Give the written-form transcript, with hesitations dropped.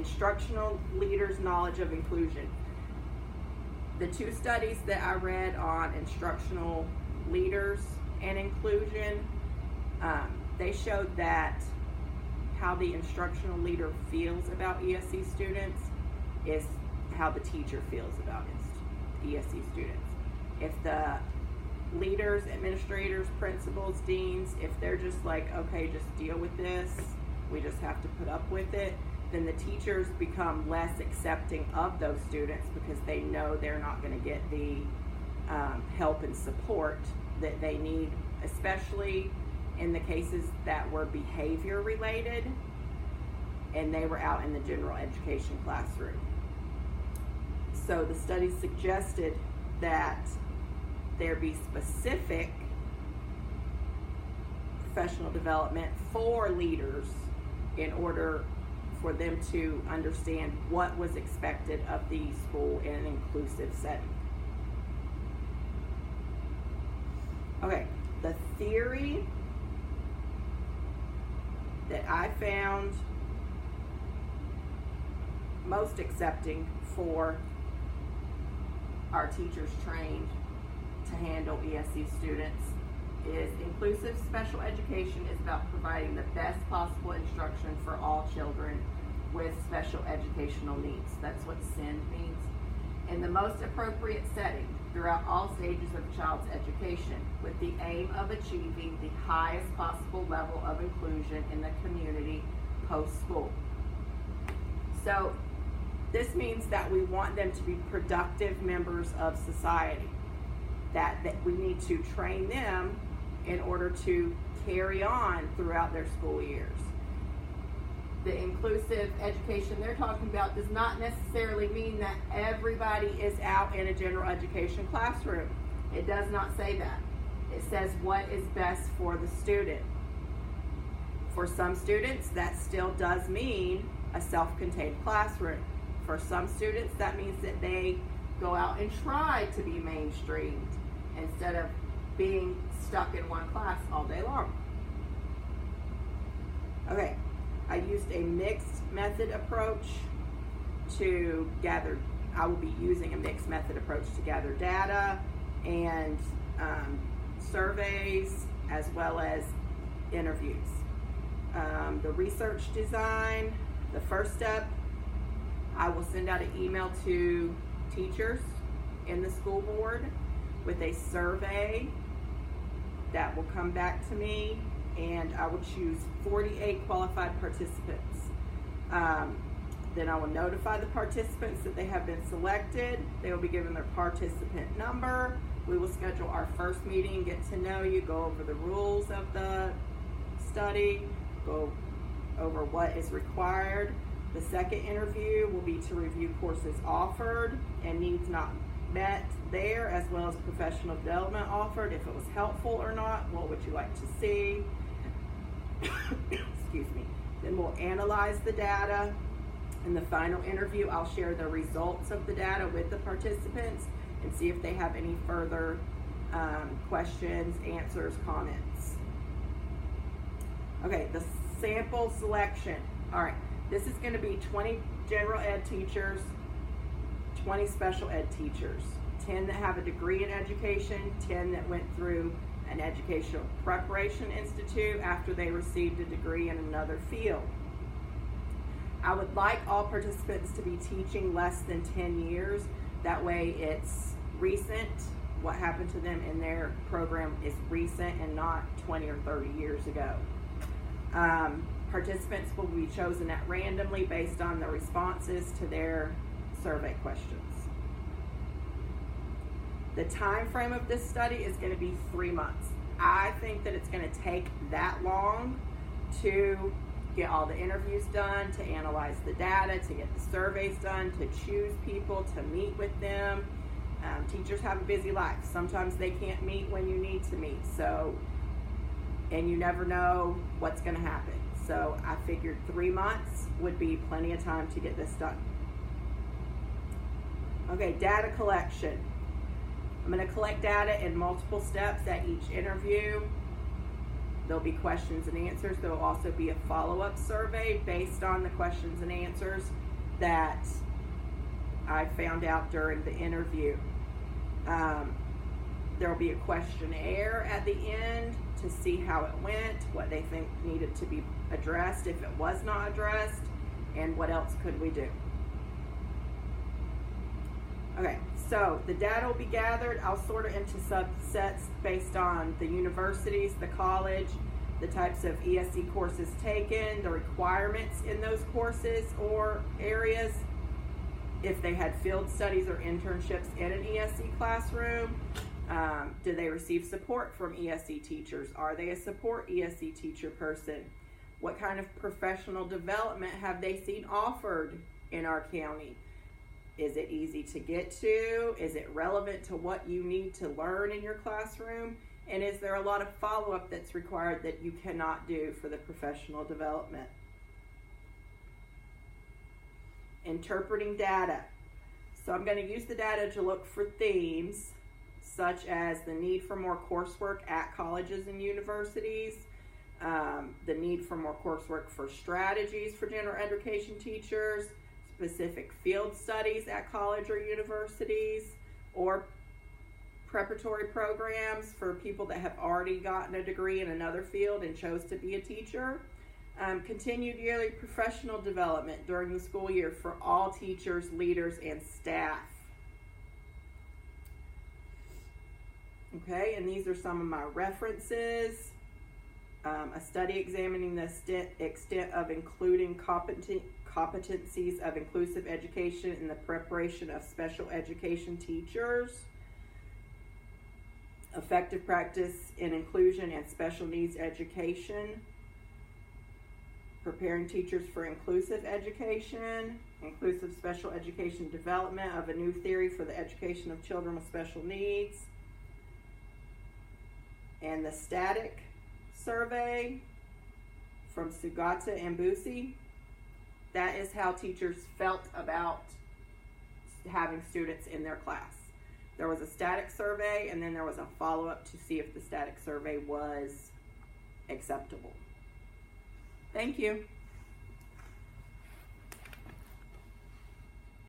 instructional leaders' knowledge of inclusion. The two studies that I read on instructional leaders and inclusion, they showed that how the instructional leader feels about ESC students is how the teacher feels about ESC students. If the leaders, administrators, principals, deans, if they're just like, okay, just deal with this, we just have to put up with it, then the teachers become less accepting of those students because they know they're not going to get the help and support that they need, especially in the cases that were behavior related and they were out in the general education classroom. So the study suggested that there be specific professional development for leaders in order for them to understand what was expected of the school in an inclusive setting. Okay, the theory that I found most accepting for our teachers trained to handle ESC students is inclusive special education is about providing the best possible instruction for all children with special educational needs. That's what SEND means. In the most appropriate setting throughout all stages of a child's education with the aim of achieving the highest possible level of inclusion in the community post-school. So this means that we want them to be productive members of society, that we need to train them in order to carry on throughout their school years. The inclusive education they're talking about does not necessarily mean that everybody is out in a general education classroom. It does not say that. It says what is best for the student. For some students, that still does mean a self-contained classroom. For some students, that means that they go out and try to be mainstreamed instead of being stuck in one class all day long. Okay, I used a mixed method approach to gather, I will be using a mixed method approach to gather data and surveys as well as interviews. The research design, the first step, I will send out an email to teachers in the school board with a survey that will come back to me, and I will choose 48 qualified participants. Then I will notify the participants that they have been selected. They will be given their participant number. We will schedule our first meeting, get to know you, go over the rules of the study, go over what is required. The second interview will be to review courses offered and needs not met there, as well as professional development offered, if it was helpful or not, what would you like to see? Excuse me. Then we'll analyze the data. In the final interview, I'll share the results of the data with the participants and see if they have any further questions, answers, comments. Okay, the sample selection. All right, this is going to be 20 general ed teachers, 20 special ed teachers, 10 that have a degree in education, 10 that went through an educational preparation institute after they received a degree in another field. I would like all participants to be teaching less than 10 years. That way it's recent. What happened to them in their program is recent and not 20 or 30 years ago. Participants will be chosen at randomly based on the responses to their survey questions. The time frame of this study is going to be 3 months. I think that it's going to take that long to get all the interviews done, to analyze the data, to get the surveys done, to choose people, to meet with them. Teachers have a busy life. Sometimes they can't meet when you need to meet. So, and you never know what's going to happen. So I figured 3 months would be plenty of time to get this done. Okay, data collection. I'm going to collect data in multiple steps at each interview. There'll be questions and answers. There will also be a follow-up survey based on the questions and answers. that I found out during the interview. There will be a questionnaire at the end to see how it went, what they think needed to be addressed if it was not addressed, and what else could we do. Okay, so the data will be gathered. I'll sort it into subsets based on the universities, the college, the types of ESE courses taken, the requirements in those courses or areas, if they had field studies or internships in an ESE classroom. Do they receive support from ESE teachers? Are they a support ESE teacher person? What kind of professional development have they seen offered in our county? Is it easy to get to? Is it relevant to what you need to learn in your classroom? And is there a lot of follow-up that's required that you cannot do for the professional development? Interpreting data. So I'm going to use the data to look for themes, such as the need for more coursework at colleges and universities, the need for more coursework for strategies for general education teachers, specific field studies at college or universities, or preparatory programs for people that have already gotten a degree in another field and chose to be a teacher. Continued yearly professional development during the school year for all teachers, leaders, and staff. Okay, and these are some of my references. A study examining the extent of including competencies of inclusive education in the preparation of special education teachers. Effective practice in inclusion and special needs education. Preparing teachers for inclusive education. Inclusive special education development of a new theory for the education of children with special needs. And the static survey from Sugata and Busi. That is how teachers felt about having students in their class. There was a static survey, and then there was a follow-up to see if the static survey was acceptable. Thank you.